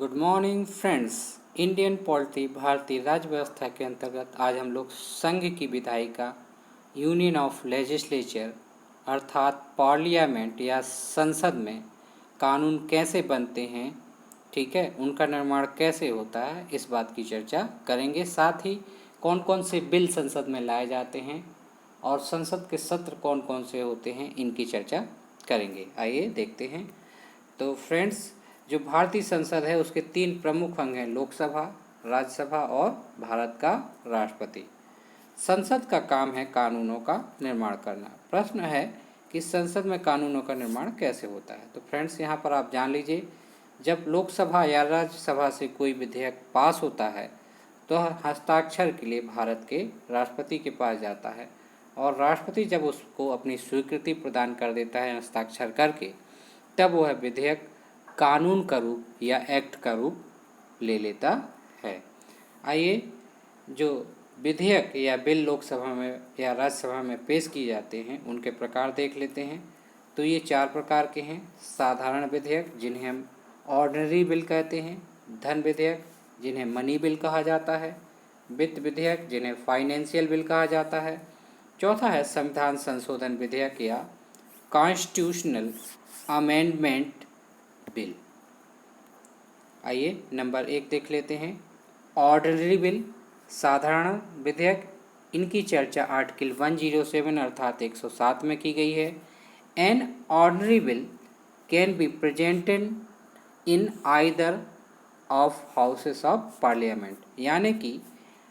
Good morning friends. Indian polity भारतीय राज्य व्यवस्था के अंतर्गत आज हम लोग संघ की विधायिका यूनियन ऑफ लेजिस्लेचर अर्थात पार्लियामेंट या संसद में कानून कैसे बनते हैं, ठीक है, उनका निर्माण कैसे होता है, इस बात की चर्चा करेंगे। साथ ही कौन कौन से बिल संसद में लाए जाते हैं और संसद के सत्र कौन कौन से होते हैं, इनकी चर्चा करेंगे। आइए देखते हैं। तो फ्रेंड्स, जो भारतीय संसद है उसके 3 प्रमुख अंग हैं, लोकसभा, राज्यसभा और भारत का राष्ट्रपति। संसद का काम है कानूनों का निर्माण करना। प्रश्न है कि संसद में कानूनों का निर्माण कैसे होता है। तो फ्रेंड्स, यहाँ पर आप जान लीजिए, जब लोकसभा या राज्यसभा से कोई विधेयक पास होता है तो हस्ताक्षर के लिए भारत के राष्ट्रपति के पास जाता है और राष्ट्रपति जब उसको अपनी स्वीकृति प्रदान कर देता है हस्ताक्षर करके, तब वह विधेयक कानून का रूप या एक्ट का रूप ले लेता है। आइए, जो विधेयक या बिल लोकसभा में या राज्यसभा में पेश किए जाते हैं उनके प्रकार देख लेते हैं। तो ये 4 प्रकार के हैं। साधारण विधेयक, जिन्हें हम ऑर्डिनरी बिल कहते हैं। धन विधेयक, जिन्हें मनी बिल कहा जाता है। वित्त विधेयक, जिन्हें फाइनेंशियल बिल कहा जाता है। चौथा है संविधान संशोधन विधेयक या कॉन्स्टिट्यूशनल अमेंडमेंट बिल। आइए नंबर 1 देख लेते हैं, ऑर्डिनरी बिल, साधारण विधेयक। इनकी चर्चा आर्टिकल 107 अर्थात 107 में की गई है। An ordinary bill can be presented in either of houses of parliament, यानी कि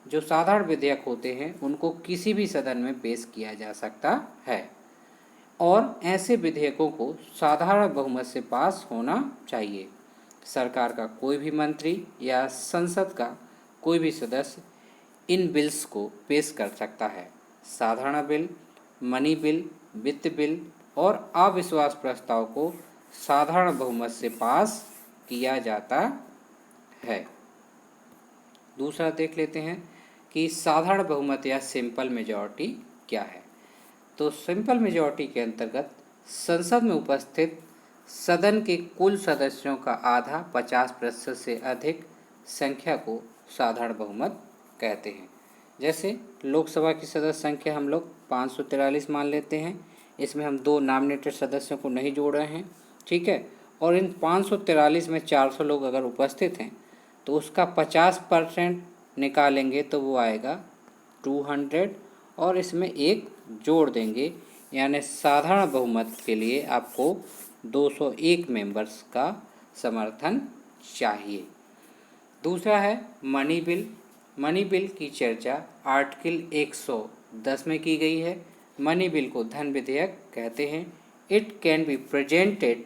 जो साधारण विधेयक होते हैं उनको किसी भी सदन में पेश किया जा सकता है और ऐसे विधेयकों को साधारण बहुमत से पास होना चाहिए। सरकार का कोई भी मंत्री या संसद का कोई भी सदस्य इन बिल्स को पेश कर सकता है। साधारण बिल, मनी बिल, वित्त बिल और अविश्वास प्रस्ताव को साधारण बहुमत से पास किया जाता है। दूसरा देख लेते हैं कि साधारण बहुमत या सिंपल मेजॉरिटी क्या है। तो सिंपल मेजॉरिटी के अंतर्गत संसद में उपस्थित सदन के कुल सदस्यों का आधा 50% से अधिक संख्या को साधारण बहुमत कहते हैं। जैसे लोकसभा की सदस्य संख्या हम लोग 543 मान लेते हैं, इसमें हम 2 नॉमिनेटेड सदस्यों को नहीं जोड़ रहे हैं, ठीक है। और इन 543 में 400 लोग अगर उपस्थित हैं तो उसका 50% निकालेंगे तो वो आएगा 200 और इसमें 1 जोड़ देंगे, यानी साधारण बहुमत के लिए आपको 201 मेंबर्स का समर्थन चाहिए। दूसरा है मनी बिल। मनी बिल की चर्चा आर्टिकल 110 में की गई है। मनी बिल को धन विधेयक कहते हैं। It can be presented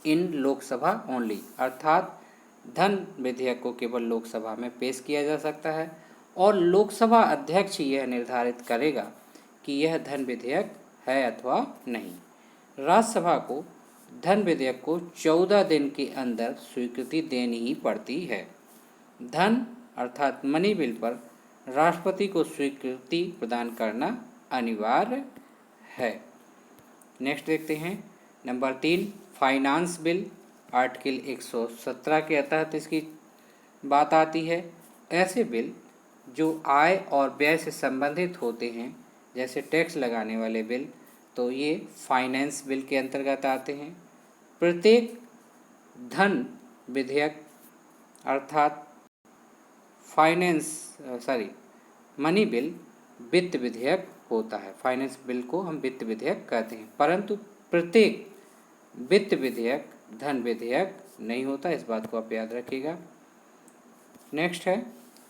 in Lok Sabha only, अर्थात धन विधेयक को केवल लोकसभा में पेश किया जा सकता है और लोकसभा अध्यक्ष यह निर्धारित करेगा कि यह धन विधेयक है अथवा नहीं। राज्यसभा को धन विधेयक को 14 दिन के अंदर स्वीकृति देनी ही पड़ती है। धन अर्थात मनी बिल पर राष्ट्रपति को स्वीकृति प्रदान करना अनिवार्य है। नेक्स्ट देखते हैं नंबर 3, फाइनेंस बिल। आर्टिकल 117 के तहत इसकी बात आती है। ऐसे बिल जो आय और व्यय से संबंधित होते हैं, जैसे टैक्स लगाने वाले बिल, तो ये फाइनेंस बिल के अंतर्गत आते हैं। प्रत्येक धन विधेयक अर्थात मनी बिल वित्त विधेयक होता है। फाइनेंस बिल को हम वित्त विधेयक कहते हैं, परंतु प्रत्येक वित्त विधेयक धन विधेयक नहीं होता, इस बात को आप याद रखिएगा। नेक्स्ट है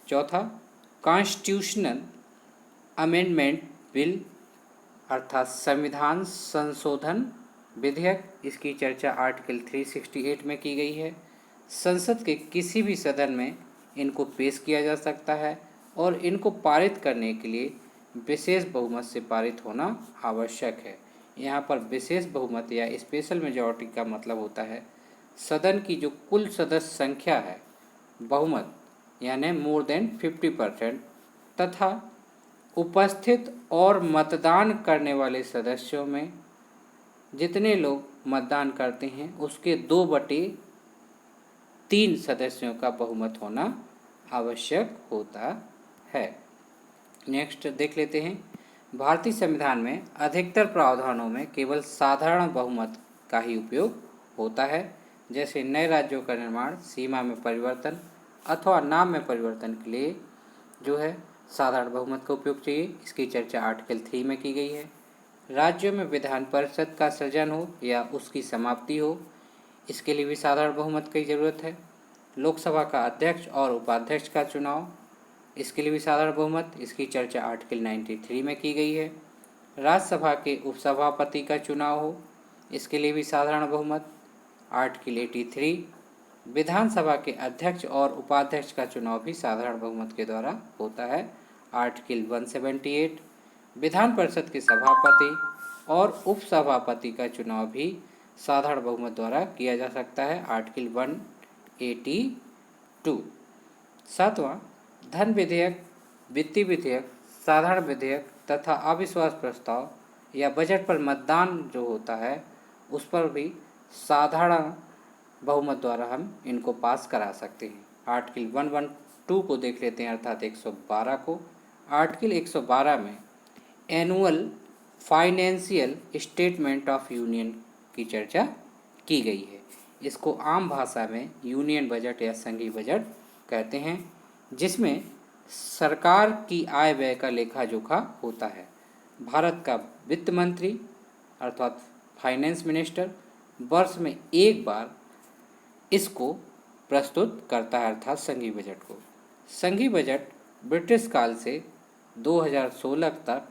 चौथा, कॉन्स्टिट्यूशनल अमेंडमेंट बिल अर्थात संविधान संशोधन विधेयक। इसकी चर्चा आर्टिकल 368 में की गई है। संसद के किसी भी सदन में इनको पेश किया जा सकता है और इनको पारित करने के लिए विशेष बहुमत से पारित होना आवश्यक है। यहाँ पर विशेष बहुमत या स्पेशल मेजॉरिटी का मतलब होता है सदन की जो कुल सदस्य संख्या है, बहुमत यानी मोर देन 50%, तथा उपस्थित और मतदान करने वाले सदस्यों में जितने लोग मतदान करते हैं उसके 2/3 3 सदस्यों का बहुमत होना आवश्यक होता है। नेक्स्ट देख लेते हैं, भारतीय संविधान में अधिकतर प्रावधानों में केवल साधारण बहुमत का ही उपयोग होता है, जैसे नए राज्यों का निर्माण, सीमा में परिवर्तन अथवा नाम में परिवर्तन के लिए जो है साधारण बहुमत का उपयोग चाहिए। इसकी चर्चा आर्टिकल 3 में की गई है। राज्यों में विधान परिषद का सृजन हो या उसकी समाप्ति हो, इसके लिए भी साधारण बहुमत की जरूरत है। लोकसभा का अध्यक्ष और उपाध्यक्ष का चुनाव, इसके लिए भी साधारण बहुमत, इसकी चर्चा आर्टिकल 93 में की गई है। राज्यसभा के उपसभापति का चुनाव हो, इसके लिए भी साधारण बहुमत, आर्टिकल 83। विधानसभा के अध्यक्ष और उपाध्यक्ष का चुनाव भी साधारण बहुमत के द्वारा होता है, आर्टिकल 178। विधान परिषद के सभापति और उपसभापति का चुनाव भी साधारण बहुमत द्वारा किया जा सकता है, आर्टिकल 182। सातवां, धन विधेयक, वित्तीय विधेयक, साधारण विधेयक तथा अविश्वास प्रस्ताव या बजट पर मतदान जो होता है उस पर भी साधारण बहुमत द्वारा हम इनको पास करा सकते हैं। आर्टिकल 112 को देख लेते हैं, अर्थात 112 को। आर्टिकल 112 में annual financial statement of union की चर्चा की गई है। इसको आम भाषा में यूनियन बजट या संघीय बजट कहते हैं, जिसमें सरकार की आय व्यय का लेखा जोखा होता है। भारत का वित्त मंत्री अर्थात फाइनेंस मिनिस्टर वर्ष में एक बार इसको प्रस्तुत करता है, अर्थात संघीय बजट को। संघीय बजट ब्रिटिश काल से 2016 तक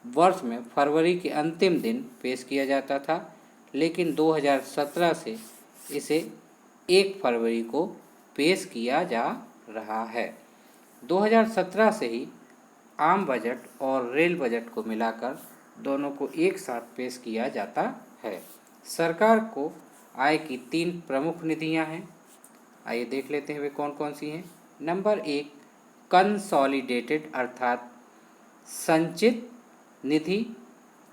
वर्ष में फरवरी के अंतिम दिन पेश किया जाता था, लेकिन 2017 से इसे 1 फरवरी को पेश किया जा रहा है। 2017 से ही आम बजट और रेल बजट को मिलाकर दोनों को एक साथ पेश किया जाता है। सरकार को आय की 3 प्रमुख निधियां हैं, आइए देख लेते हैं वे कौन कौन सी हैं। नंबर 1, कंसोलिडेटेड अर्थात संचित निधि।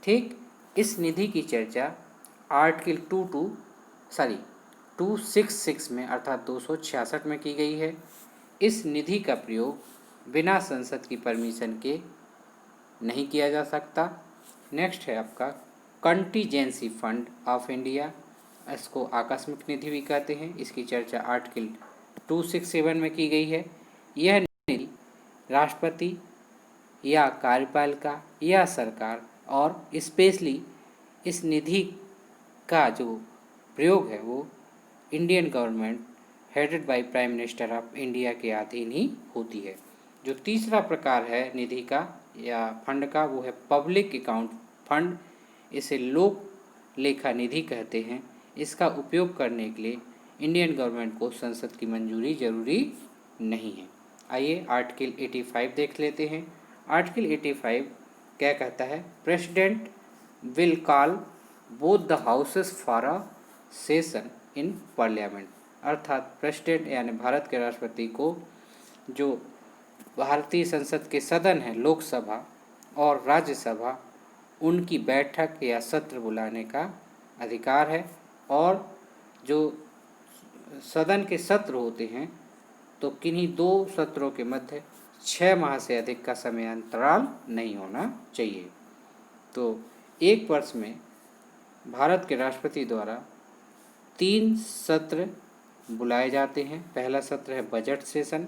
ठीक, इस निधि की चर्चा आर्टिकल 266 में अर्थात 266 में की गई है। इस निधि का प्रयोग बिना संसद की परमिशन के नहीं किया जा सकता। नेक्स्ट है आपका कंटीजेंसी फंड ऑफ इंडिया, इसको आकस्मिक निधि भी कहते हैं। इसकी चर्चा आर्टिकल 267 में की गई है। यह निधि राष्ट्रपति या कार्यपालिका या सरकार और स्पेशली इस निधि का जो प्रयोग है वो Indian government headed by prime minister of India के अधीन ही होती है। जो तीसरा प्रकार है निधि का या फंड का वो है पब्लिक अकाउंट फंड, इसे लोक लेखा निधि कहते हैं। इसका उपयोग करने के लिए इंडियन गवर्नमेंट को संसद की मंजूरी जरूरी नहीं है। आइए आर्टिकल 85 देख लेते हैं। आर्टिकल 85 क्या कहता है? President will call both the houses for a session in parliament, अर्थात प्रेसिडेंट यानी भारत के राष्ट्रपति को जो भारतीय संसद के सदन है लोकसभा और राज्यसभा, उनकी बैठक या सत्र बुलाने का अधिकार है। और जो सदन के सत्र होते हैं तो किन्हीं 2 सत्रों के मध्य 6 माह से अधिक का समय अंतराल नहीं होना चाहिए। तो एक वर्ष में भारत के राष्ट्रपति द्वारा 3 सत्र बुलाए जाते हैं। पहला सत्र है बजट सेशन,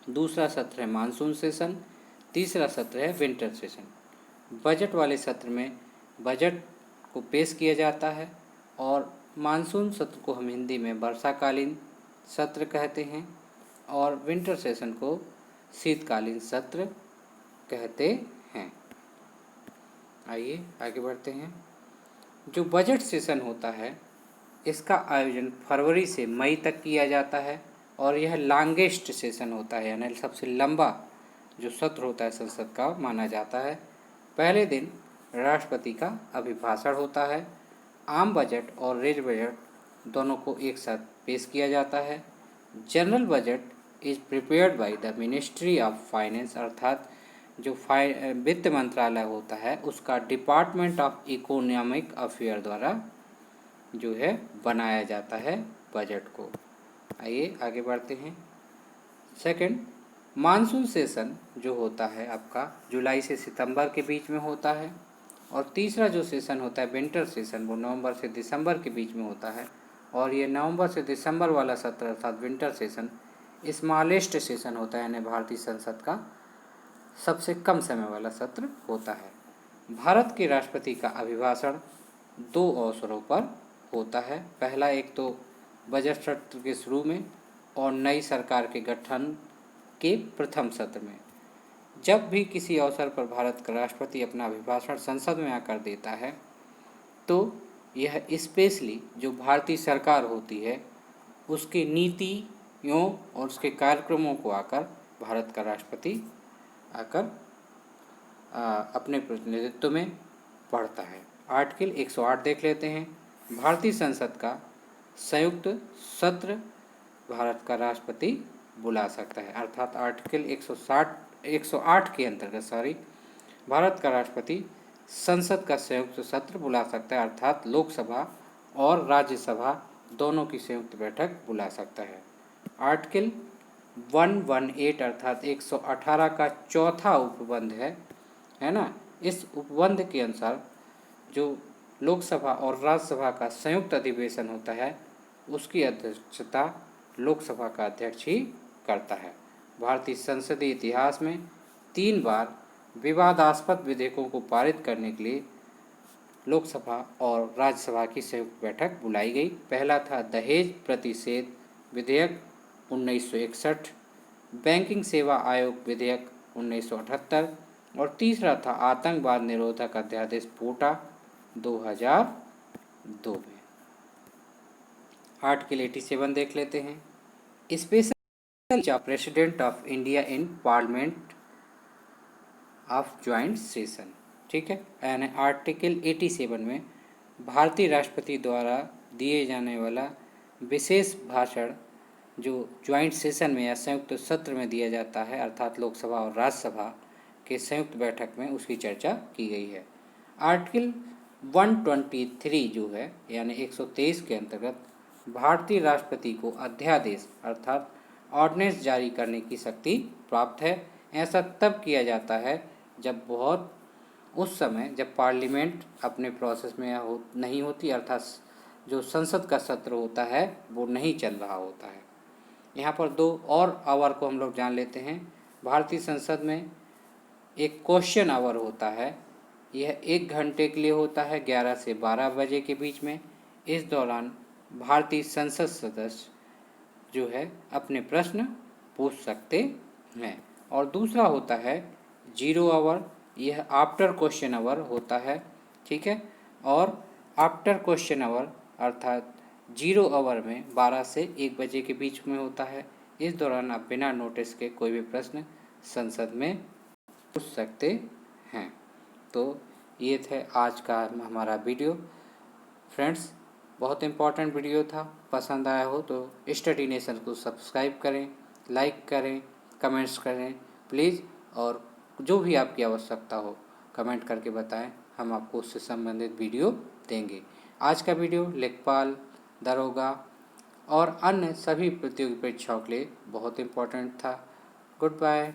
दूसरा सत्र है मानसून सेशन, तीसरा सत्र है विंटर सेशन। बजट वाले सत्र में बजट को पेश किया जाता है और मानसून सत्र को हम हिंदी में वर्षाकालीन सत्र कहते हैं और विंटर सेशन को शीतकालीन सत्र कहते हैं। आइए आगे बढ़ते हैं। जो बजट सेशन होता है इसका आयोजन फरवरी से मई तक किया जाता है और यह लॉन्गेस्ट सेशन होता है, यानी सबसे लंबा जो सत्र होता है संसद का माना जाता है। पहले दिन राष्ट्रपति का अभिभाषण होता है। आम बजट और रेल बजट दोनों को एक साथ पेश किया जाता है। General budget is prepared by the ministry of finance, अर्थात जो वित्त मंत्रालय होता है उसका डिपार्टमेंट ऑफ इकोनॉमिक अफेयर द्वारा जो है बनाया जाता है बजट को। आइए आगे बढ़ते हैं। सेकंड, मानसून सेशन जो होता है आपका जुलाई से सितंबर के बीच में होता है। और तीसरा जो सेशन होता है विंटर सेशन, वो नवंबर से दिसंबर के बीच में होता है। और ये नवंबर से दिसंबर वाला सत्र अर्थात विंटर सेशन स्मॉलेस्ट सेशन होता है, यानी भारतीय संसद का सबसे कम समय वाला सत्र होता है। भारत के राष्ट्रपति का अभिभाषण 2 अवसरों पर होता है। पहला, एक तो बजट सत्र के शुरू में और नई सरकार के गठन के प्रथम सत्र में। जब भी किसी अवसर पर भारत का राष्ट्रपति अपना अभिभाषण संसद में आकर देता है तो यह स्पेशली जो भारतीय सरकार होती है उसकी नीतियों और उसके कार्यक्रमों को आकर भारत का राष्ट्रपति आकर अपने प्रतिनिधित्व में पढ़ता है। आर्टिकल 108 देख लेते हैं। भारतीय संसद का संयुक्त सत्र भारत का राष्ट्रपति बुला सकता है, अर्थात आर्टिकल 108 के अंतर्गत भारत का राष्ट्रपति संसद का संयुक्त सत्र बुला सकता है, अर्थात लोकसभा और राज्यसभा दोनों की संयुक्त बैठक बुला सकता है। आर्टिकल 118 अर्थात 118 का चौथा उपबंध है ना। इस उपबंध के अनुसार जो लोकसभा और राज्यसभा का संयुक्त अधिवेशन होता है उसकी अध्यक्षता लोकसभा का अध्यक्ष ही करता है। भारतीय संसदीय इतिहास में 3 बार विवादास्पद विधेयकों को पारित करने के लिए लोकसभा और राज्यसभा की संयुक्त बैठक बुलाई गई। पहला था दहेज प्रतिषेध विधेयक 1961, बैंकिंग सेवा आयोग विधेयक 1978 और तीसरा था आतंकवाद निरोधक अध्यादेश पोटा 2002 में। आर्टिकल 87 देख लेते हैं। Special president of India in parliament of joint session, ठीक है। यानी आर्टिकल 87 में भारतीय राष्ट्रपति द्वारा दिए जाने वाला विशेष भाषण जो ज्वाइंट सेशन में या संयुक्त सत्र में दिया जाता है, अर्थात लोकसभा और राज्यसभा के संयुक्त बैठक में, उसकी चर्चा की गई है। आर्टिकल 123 जो है यानी 123 के अंतर्गत भारतीय राष्ट्रपति को अध्यादेश अर्थात ऑर्डिनेंस जारी करने की शक्ति प्राप्त है। ऐसा तब किया जाता है जब उस समय जब पार्लियामेंट अपने प्रोसेस में नहीं होती, अर्थात जो संसद का सत्र होता है वो नहीं चल रहा होता है। यहाँ पर 2 और आवर को हम लोग जान लेते हैं। भारतीय संसद में एक क्वेश्चन आवर होता है, यह 1 घंटे के लिए होता है 11 से 12 बजे के बीच में। इस दौरान भारतीय संसद सदस्य जो है अपने प्रश्न पूछ सकते हैं। और दूसरा होता है 0 आवर, यह आफ्टर क्वेश्चन आवर होता है, ठीक है। और आफ्टर क्वेश्चन आवर अर्थात 0 आवर में 12 से 1 बजे के बीच में होता है। इस दौरान आप बिना नोटिस के कोई भी प्रश्न संसद में पूछ सकते हैं। तो ये थे आज का हमारा वीडियो। फ्रेंड्स, बहुत इम्पोर्टेंट वीडियो था। पसंद आया हो तो स्टडी नेशन को सब्सक्राइब करें, लाइक करें, कमेंट्स करें प्लीज़। और जो भी आपकी आवश्यकता हो कमेंट करके बताएं, हम आपको उससे संबंधित वीडियो देंगे। आज का वीडियो लेखपाल, दरोगा और अन्य सभी प्रतियोगी परीक्षाओं के लिए बहुत इम्पोर्टेंट था। Good bye.